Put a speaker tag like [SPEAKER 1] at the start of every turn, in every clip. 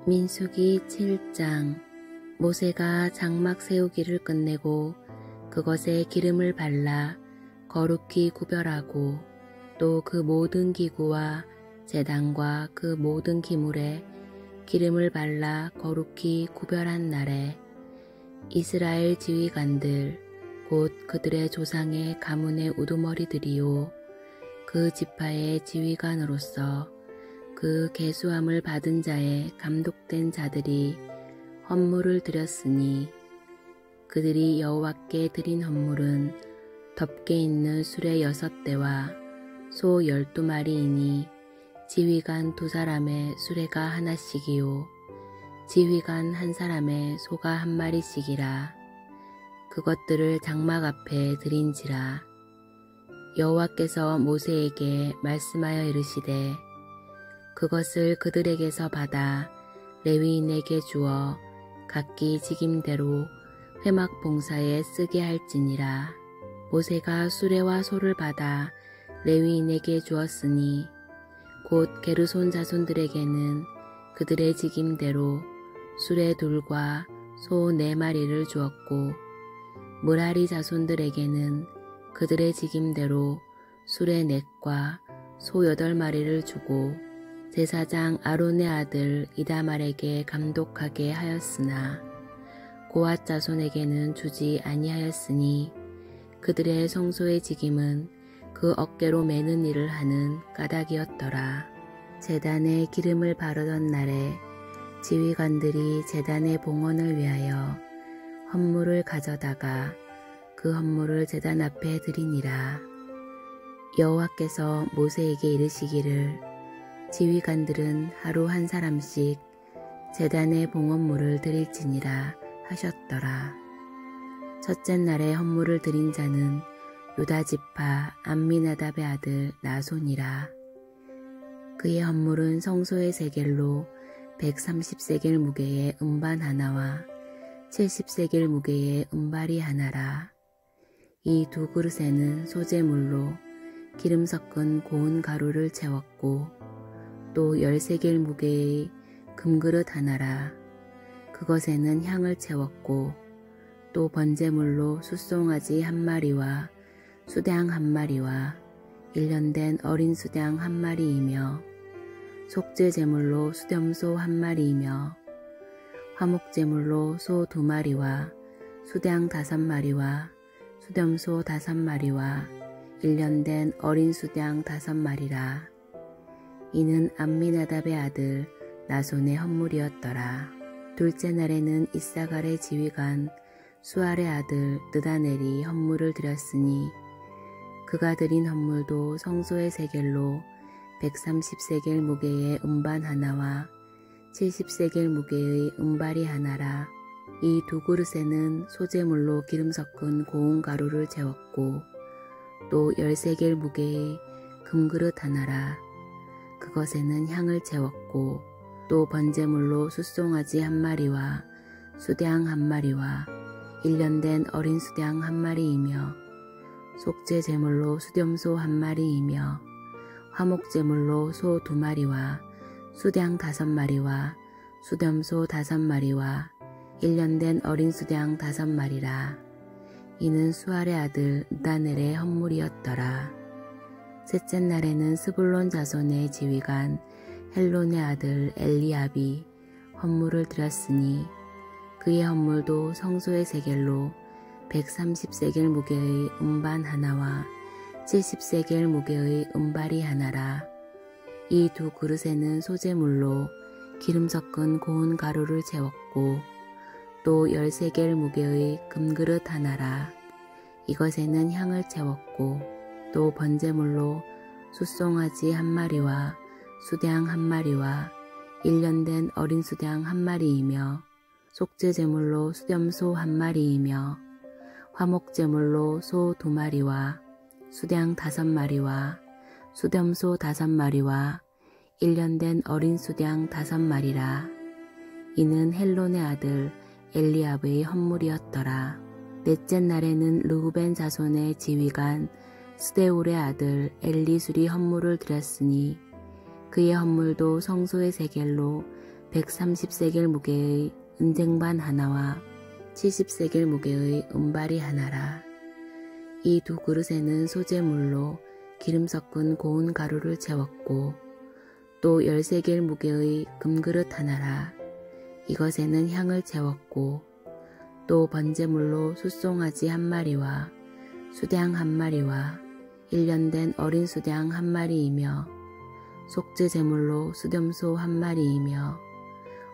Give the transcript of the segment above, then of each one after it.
[SPEAKER 1] 민수기 7장. 모세가 장막 세우기를 끝내고 그것에 기름을 발라 거룩히 구별하고 또 그 모든 기구와 제단과 그 모든 기물에 기름을 발라 거룩히 구별한 날에 이스라엘 지휘관들 곧 그들의 조상의 가문의 우두머리들이요 그 지파의 지휘관으로서 그 계수함을 받은 자의 감독된 자들이 헌물을 드렸으니 그들이 여호와께 드린 헌물은 덮개 있는 수레 6대와 소 12마리이니 지휘관 2사람의 수레가 하나씩이요 지휘관 1사람의 소가 1마리씩이라. 그것들을 장막 앞에 드린지라. 여호와께서 모세에게 말씀하여 이르시되 그것을 그들에게서 받아 레위인에게 주어 각기 직임대로 회막 봉사에 쓰게 할지니라. 모세가 수레와 소를 받아 레위인에게 주었으니 곧 게르손 자손들에게는 그들의 직임대로 수레 2과 소 4마리를 주었고 므라리 자손들에게는 그들의 직임대로 수레 4과 소 8마리를 주고 제사장 아론의 아들 이다말에게 감독하게 하였으나 고앗 자손에게는 주지 아니하였으니 그들의 성소의 직임은 그 어깨로 매는 일을 하는 까닭이었더라. 제단에 기름을 바르던 날에 지휘관들이 제단의 봉헌을 위하여 헌물을 가져다가 그 헌물을 제단 앞에 드리니라. 여호와께서 모세에게 이르시기를 지휘관들은 하루 1사람씩 제단의 봉헌물을 드릴지니라 하셨더라. 첫째 날에 헌물을 드린 자는 유다지파 암미나답의 아들 나손이라. 그의 헌물은 성소의 세겔로 130세겔 무게의 음반 하나와 70세겔 무게의 음발이 하나라. 이 2 그릇에는 소재물로 기름 섞은 고운 가루를 채웠고 또 10세겔 무게의 금그릇 하나라. 그것에는 향을 채웠고 또 번제물로 숫송아지 1마리와 수양 1마리와 1년 된 어린 수양 1마리이며 속죄 제물로 수염소 1마리이며 화목제물로 소 2마리와 수양 5마리와 수염소 5마리와 1년 된 어린 수양 5마리라. 이는 암미나답의 아들 나손의 헌물이었더라. 둘째 날에는 이사갈의 지휘관 수알의 아들 느다넬이 헌물을 드렸으니 그가 드린 헌물도 성소의 세겔로 130세겔 무게의 음반 하나와 70세겔 무게의 음발이 하나라. 이 2 그릇에는 소재물로 기름 섞은 고운 가루를 채웠고 또 10세겔 무게의 금그릇 하나라. 그것에는 향을 채웠고 또 번제물로 숫송아지 1마리와 수양 1마리와 1년 된 어린 수양 1마리이며 속죄 제물로 수염소 1마리이며 화목제물로 소 2마리와 수양 5마리와 수염소 5마리와 1년 된 어린 수양 5마리라. 이는 수알의 아들 느다넬의 헌물이었더라. 셋째 날에는 스불론 자손의 지휘관 헬론의 아들 엘리압이 헌물을 드렸으니 그의 헌물도 성소의 세겔로 130세겔 무게의 음반 하나와 70세겔 무게의 음발이 하나라. 이 2 그릇에는 소재물로 기름 섞은 고운 가루를 채웠고 또 10세겔 무게의 금그릇 하나라. 이것에는 향을 채웠고 또 번제물로 숫송아지 1마리와 수양 1마리와 1년 된 어린 수양 1마리이며 속죄 제물로 수염소 1마리이며 화목제물로 소 2마리와 수양 5마리와 수염소 5마리와 1년 된 어린 수양 5마리라. 이는 헬론의 아들 엘리압의 헌물이었더라. 넷째 날에는 르우벤 자손의 지휘관 스데울의 아들 엘리술이 헌물을 드렸으니 그의 헌물도 성소의 세겔로 130세겔 무게의 은쟁반 하나와 70세겔 무게의 은발이 하나라. 이 두 그릇에는 소재물로 기름 섞은 고운 가루를 채웠고 또 10세겔 무게의 금그릇 하나라. 이것에는 향을 채웠고 또 번제물로 숫송아지 한 마리와 수양 한 마리와 1년 된 어린 수양 한 마리이며 속죄 제물로 수염소 한 마리이며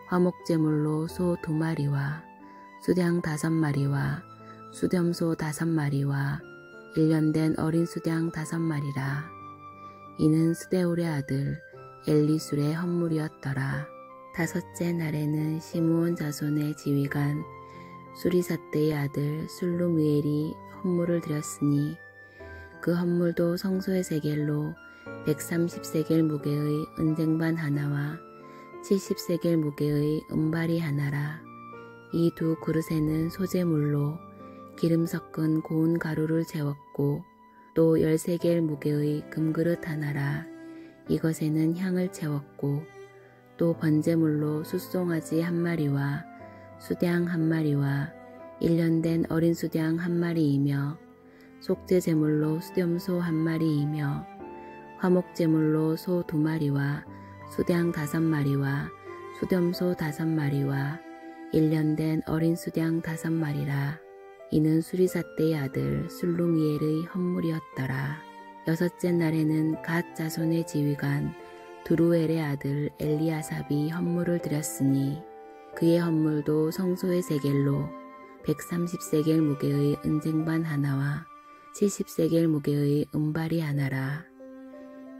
[SPEAKER 1] 화목제물로 소 2마리와 수양 5마리와 수염소 5마리와 1년 된 어린 수양 5마리라. 이는 스데울의 아들 엘리술의 헌물이었더라. 다섯째 날에는 시므온 자손의 지휘관 수리사떼의 아들 술루무엘이 헌물을 드렸으니 그 헌물도 성소의 세겔로 130세겔 무게의 은쟁반 하나와 70세겔 무게의 은발이 하나라. 이 두 그릇에는 소재물로 기름 섞은 고운 가루를 채웠고 또 10세겔 무게의 금그릇 하나라. 이것에는 향을 채웠고 또 번제물로 숫송아지 한 마리와 수양 한 마리와 1년 된 어린 수양 한 마리이며 속죄 제물로 수염소 한 마리이며 화목제물로 소 2마리와 수양 5마리와 수염소 5마리와 1년 된 어린 수양 5마리라. 이는 수리사떼의 아들 술루미엘의 헌물이었더라. 여섯째 날에는 갓 자손의 지휘관 두루엘의 아들 엘리아삽이 헌물을 드렸으니 그의 헌물도 성소의 세겔로 130세겔 무게의 은쟁반 하나와 70세겔 무게의 은발이 하나라.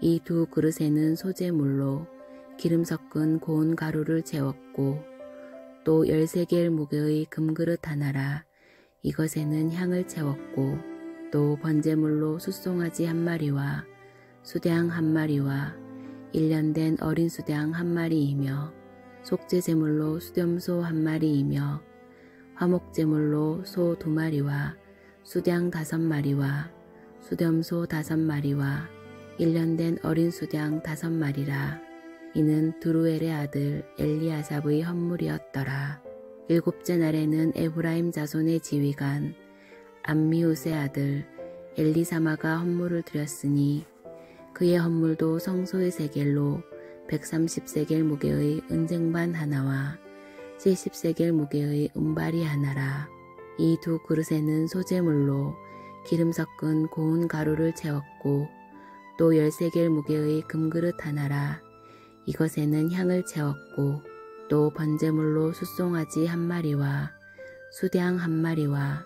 [SPEAKER 1] 이 두 그릇에는 소재물로 기름 섞은 고운 가루를 채웠고 또 10세겔 무게의 금그릇 하나라. 이것에는 향을 채웠고 또 번제물로 숫송아지 한 마리와 수양 한 마리와 1년 된 어린 수양 한 마리이며 속죄 제물로 수염소 한 마리이며 화목제물로 소 2마리와 수양 5마리와 수염소 5마리와 1년 된 어린 수양 5마리라. 이는 두루엘의 아들 엘리아삽의 헌물이었더라. 일곱째 날에는 에브라임 자손의 지휘관 암미우스의 아들 엘리사마가 헌물을 드렸으니 그의 헌물도 성소의 세겔로 130세겔 무게의 은쟁반 하나와 70세겔 무게의 은발이 하나라. 이 두 그릇에는 소재물로 기름 섞은 고운 가루를 채웠고 또 10세겔 무게의 금그릇 하나라. 이것에는 향을 채웠고 또 번제물로 숫송아지 한 마리와 수양 한 마리와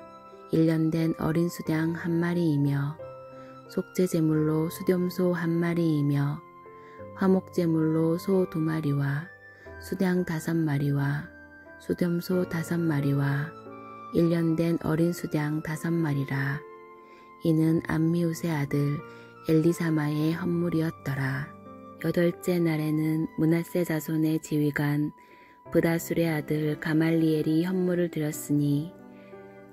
[SPEAKER 1] 1년 된 어린 수양 한 마리이며 속죄 제물로 수염소 한 마리이며 화목제물로 소 2마리와 수양 5마리와 수염소 5마리와 1년 된 어린 수양 5마리라. 이는 암미우스의 아들 엘리사마의 헌물이었더라. 여덟째 날에는 므낫세 자손의 지휘관 브다술의 아들 가말리엘이 헌물을 드렸으니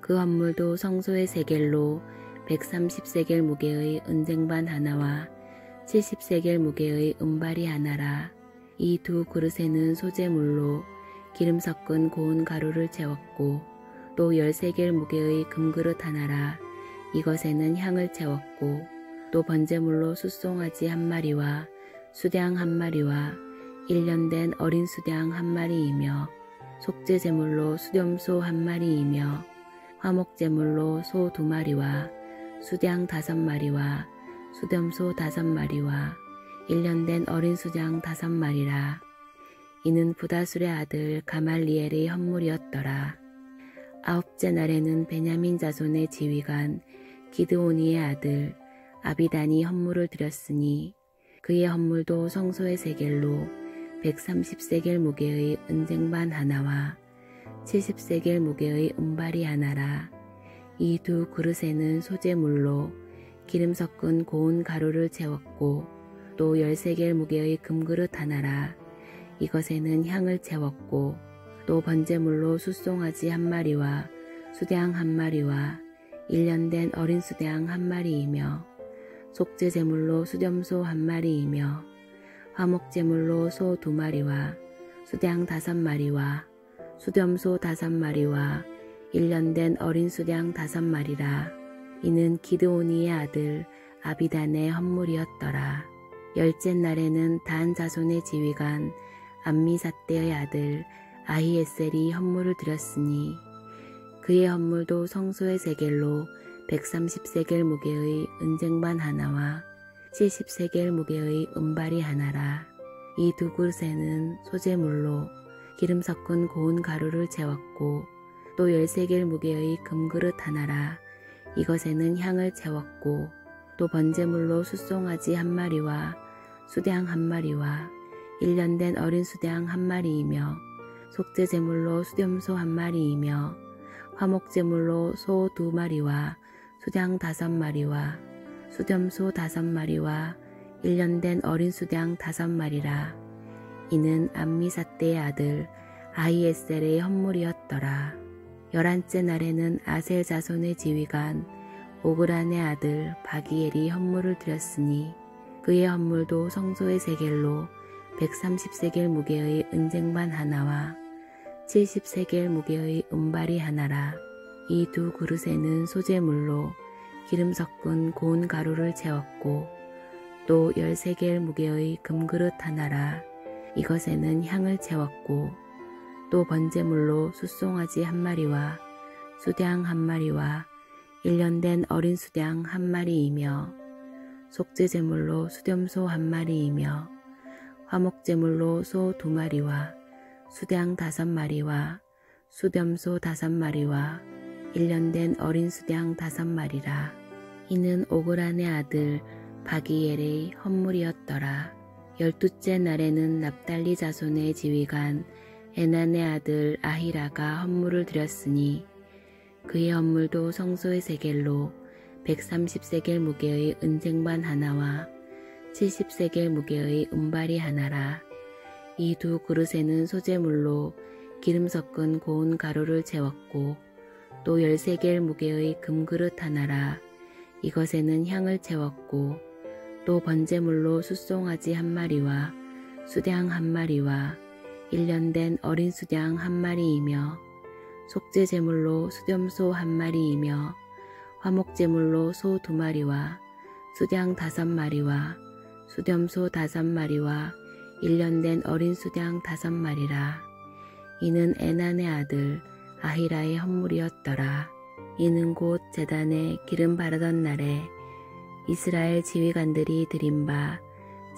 [SPEAKER 1] 그 헌물도 성소의 세겔로 130세겔 무게의 은쟁반 하나와 70세겔 무게의 은발이 하나라. 이 두 그릇에는 소재물로 기름 섞은 고운 가루를 채웠고 또 10세겔 무게의 금그릇 하나라. 이것에는 향을 채웠고 또 번제물로 숫송아지 한 마리와 수양 한 마리와 1년 된 어린 수양 한 마리이며 속죄 제물로 수염소 한 마리이며 화목제물로 소 2마리와 수양 5마리와 수염소 5마리와 1년 된 어린 수양 5마리라. 이는 부다술의 아들 가말리엘의 헌물이었더라. 아홉째 날에는 베냐민 자손의 지휘관 기드오니의 아들 아비단이 헌물을 드렸으니 그의 헌물도 성소의 세겔로 130세겔 무게의 은쟁반 하나와 70세겔 무게의 은발이 하나라. 이 두 그릇에는 소재물로 기름 섞은 고운 가루를 채웠고 또 10세겔 무게의 금그릇 하나라. 이것에는 향을 채웠고 또 번제물로 숫송아지 한 마리와 수양 한 마리와 1년 된 어린 수양 한 마리이며 속죄 제물로 수염소 한 마리이며 화목제물로 소 2마리와 수량 5마리와 수렴소 5마리와 1년 된 어린 수량 5마리라. 이는 기드오니의 아들 아비단의 헌물이었더라. 열째 날에는 단 자손의 지휘관 암미사대의 아들 아히에셀이 헌물을 드렸으니 그의 헌물도 성소의 세겔로 130세겔 무게의 은쟁반 하나와 70세겔 무게의 은발이 하나라. 이 두 그릇에는 소재물로 기름 섞은 고운 가루를 채웠고 또 10세겔 무게의 금그릇 하나라. 이것에는 향을 채웠고 또 번제물로 숫송아지 1마리와 수량 1마리와 1년 된 어린 수량 1마리이며 속죄제물로 수렴소 1마리이며 화목제물로 소 2마리와 수량 5마리와 수렴소 5마리와 1년 된 어린 수량 5마리라. 이는 암미사대의 아들 아히에셀의 헌물이었더라. 11째 날에는 아셀 자손의 지휘관 오그란의 아들 바기엘이 헌물을 드렸으니 그의 헌물도 성소의 세겔로 130세겔 무게의 은쟁반 하나와 70세겔 무게의 은발이 하나라. 이 두 그릇에는 소재물로 기름 섞은 고운 가루를 채웠고 또 10세겔 무게의 금그릇 하나라. 이것에는 향을 채웠고 또 번제물로 숫송아지 1마리와 수량 1마리와 1년 된 어린 수량 1마리이며 속죄제물로 수렴소 1마리이며 화목제물로 소 2마리와 수량 5마리와 수렴소 5마리와 1년 된 어린 수량 5마리라. 이는 오그란의 아들 바기엘의 헌물이었더라. 12째 날에는 납달리 자손의 지휘관 에난의 아들 아히라가 헌물을 드렸으니 그의 헌물도 성소의 세겔로 130세겔 무게의 은쟁반 하나와 70세겔 무게의 은발이 하나라. 이 두 그릇에는 소재물로 기름 섞은 고운 가루를 채웠고 또 10세겔 무게의 금그릇 하나라. 이것에는 향을 채웠고 또 번제물로 숫송아지 1마리와 수량 1마리와 1년 된 어린 수량 1마리이며 속죄제물로 수렴소 1마리이며 화목제물로 소 2마리와 수량 5마리와 수렴소 5마리와 1년 된 어린 수량 5마리라. 이는 에난의 아들 아히라의 헌물이었더라. 이는 곧 제단에 기름 바르던 날에 이스라엘 지휘관들이 드린 바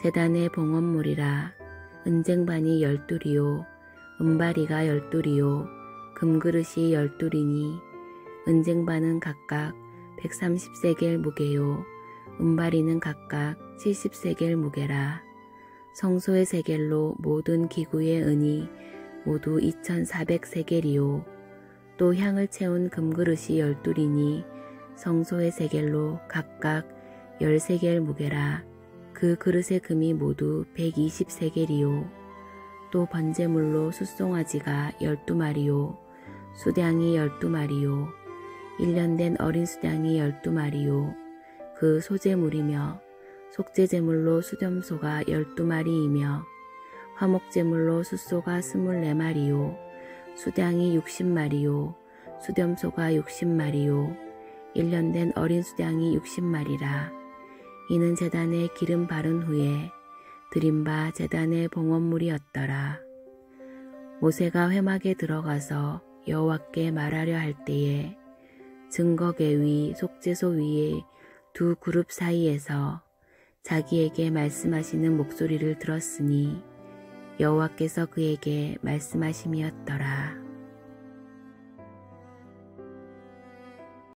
[SPEAKER 1] 제단의 봉헌물이라. 은쟁반이 12리요 은바리가 12리요 금그릇이 12리니 은쟁반은 각각 130세겔 무게요 은바리는 각각 70세겔 무게라. 성소의 세겔로 모든 기구의 은이 모두 2400세겔이요 또 향을 채운 금그릇이 12리니 성소의 세겔로 각각 10세겔 무게라. 그 그릇의 금이 모두 120세겔이요 또 번제물로 숫송아지가 12마리요 수량이 12마리요 1년 된 어린 수량이 12마리요 그 소재물이며 속죄제물로 수렴소가 12마리이며 화목제물로 숫소가 24마리요 수량이 60마리요 수렴소가 60마리요 1년 된 어린 수량이 60마리라. 이는 제단에 기름 바른 후에 드린 바 제단의 봉헌물이었더라. 모세가 회막에 들어가서 여호와께 말하려 할 때에 증거계 위 속죄소 위에 두 그룹 사이에서 자기에게 말씀하시는 목소리를 들었으니 여호와께서 그에게 말씀하심이었더라.